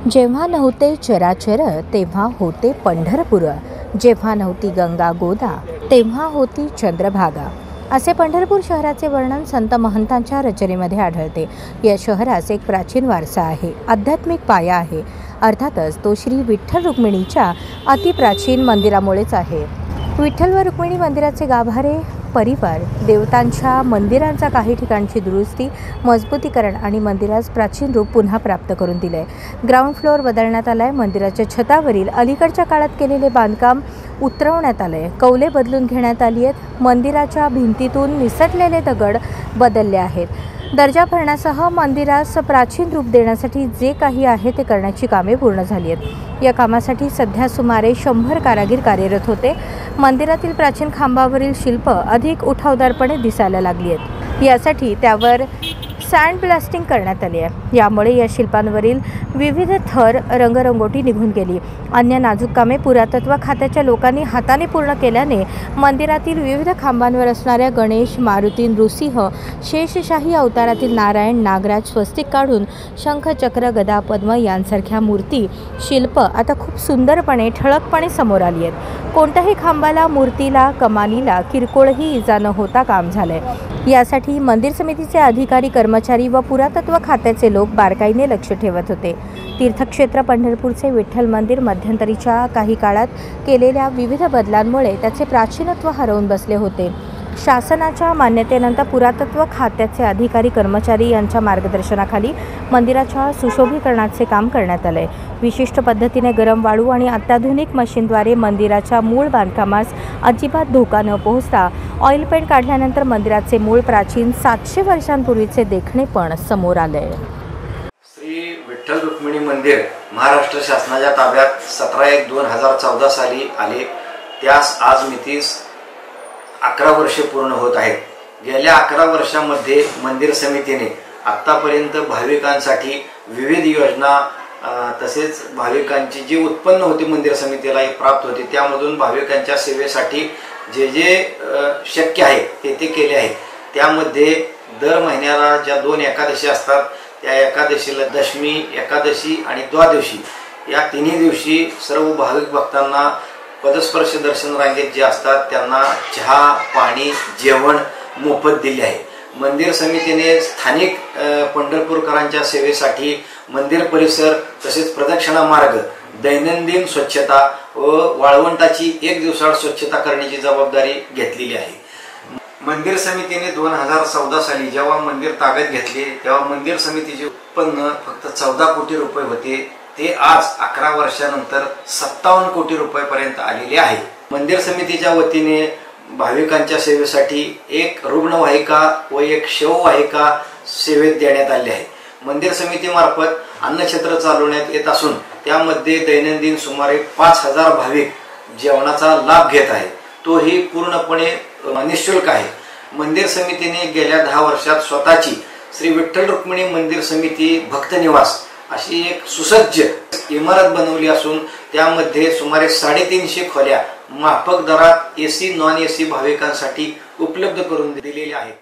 जेव्हा नव्हते चराचर तेव्हा होते पंढरपूर, जेव्हा नव्हती गंगा गोदा तेव्हा होती चंद्रभागा, असे पंढरपूर शहराचे वर्णन संत महंतांच्या रचनेमध्ये आढळते। या शहरास एक प्राचीन वारसा आहे, आध्यात्मिक पाया आहे। अर्थातच तो श्री विठ्ठल रुक्मिणीच्या अतिप्राचीन मंदिरामुळेच आहे। विठ्ठल व रुक्मिणी मंदिराचे गाभारे, परिवार, देवतांच्या मंदिरांचा काही ठिकाणची दुरुस्ती, मजबूतीकरण आणि मंदिरास प्राचीन रूप पुन्हा प्राप्त करून दिले। ग्राउंड फ्लोअर बदलण्यात आलाय, मंदिराच्या छतावरील अलीकडच्या काळात केलेले बांधकाम उतरवण्यात आले, कौले बदलून घेण्यात आली आहेत, मंदिराच्या भिंतीतून निसटलेले दगड बदलले आहेत। दर्जा भरण्यासह मंदिरास प्राचीन रूप देण्यासाठी जे काही आहे ते करण्याची कामे पूर्ण झाली आहेत। या कामासाठी सध्या सुमारे 100 कारागीर कार्यरत होते। मंदिरातील प्राचीन खांबावरील शिल्प अधिक उठावदारपणे दिसायला लागली आहेत। यासाठी त्यावर सँड ब्लास्टिंग करण्यात आली आहे। यामुळे या शिल्पांवरील विविध थर, रंगरंगोटी निघून गेली। अन्य नाजूक कामे पुरातत्व खात्याच्या लोकांनी हाताने पूर्ण केल्याने मंदिरातील विविध खांबांवर असणाऱ्या गणेश, मारुती, नृसिंह, शेषशाही अवतारातील नारायण, नागराज, स्वस्तिक काढून शंख, चक्र, गदा, पद्म यांसारख्या मूर्ती, शिल्प आता खूप सुंदरपणे, ठळकपणे समोर आली आहेत। कोणत्याही खांबाला, मूर्तीला, कमानीला किरकोळही इजा न होता काम झालंय। यासाठी मंदिर समितीचे अधिकारी, कर्मचारी व पुरातत्व खात्याचे लोक बारकाईने लक्ष ठेवत होते। तीर्थक्षेत्र पंढरपूरचे विठ्ठल मंदिर मध्यंतरीच्या काही काळात केलेल्या विविध बदलांमुळे त्याचे प्राचीनत्व हरवून बसले होते। शासनाच्या मान्यतेनंतर पुरातत्व खात्याचे अधिकारी, कर्मचारी यांच्या मार्गदर्शनाखाली मंदिराच्या सुशोभीकरणाचे काम करण्यात आले। विशिष्ट पद्धतीने गरम वाळू आणि अत्याधुनिक मशीनद्वारे मंदिराच्या मूळ बांधकामास अजिबात धोका न पोहोचता ऑइल पेंट काढल्यानंतर मंदिराचे मूळ प्राचीन 700 वर्षांपूर्वीचे देखणे पण समोर आले। श्री विठ्ठल रुक्मिणी मंदिर महाराष्ट्र शासनाच्या ताब्यात 17/1/2014 साली आले। त्यास आज मितीस 11 वर्षे पूर्ण होत आहेत। गेल्या 11 वर्षांमध्ये मंदिर समितीने आतापर्यंत भाविकांसाठी विविध योजना, तसेच भाविकांची जी उत्पन्न होती मंदिर समितीला प्राप्त होती, त्यामधून भाविकांच्या सेवेसाठी जे जे शक्य आहे ते केले आहे। त्यामध्ये दर महिन्याला ज्या 2 एकादशी असतात, त्या एकादशीला दशमी, एकादशी आणि द्वादशी या तिन्ही दिवशी सर्व भाविक भक्तांना पदस्पर्श दर्शन रांगेत जे असतात त्यांना चहा, पाणी, जेवण मोफत दिले आहे। मंदिर समितीने स्थानिक पंढरपूरकरांच्या सेवेसाठी मंदिर परिसर, तसेच प्रदक्षिणा मार्ग, दैनंदिन स्वच्छता व वाळवंटाची 1 दिवसाआड स्वच्छता करण्याची जबाबदारी घेतलेली आहे। मंदिर समितीने 2014 साली जेव्हा मंदिर ताब्यात घेतले तेव्हा मंदिर समितीचे उत्पन्न फक्त 14 कोटी रुपये होते, ते आज 11 वर्षानंतर 57 कोटी रुपयापर्यंत आलेले आहे। मंदिर समितीच्या वतीने भाविकांच्या सेवेसाठी एक रुग्णवाहिका व एक शववाहिका सेवेत देण्यात आली आहे। मंदिर समितीमार्फत अन्नछत्र चालवण्यात येत असून त्यामध्ये दैनंदिन सुमारे 5000 भाविक जेवणाचा लाभ घेत आहेत। तोही पूर्णपणे निःशुल्क आहे। मंदिर समितीने गेल्या 10 वर्षात स्वतःची श्री विठ्ठल रुक्मिणी मंदिर समिती भक्त निवास अशी एक सुसज्ज इमारत बनवली असून त्यामध्ये सुमारे 350 खोल्या माफक दरात AC, नॉन AC भाविकांसाठी उपलब्ध करून दिलेल्या आहेत।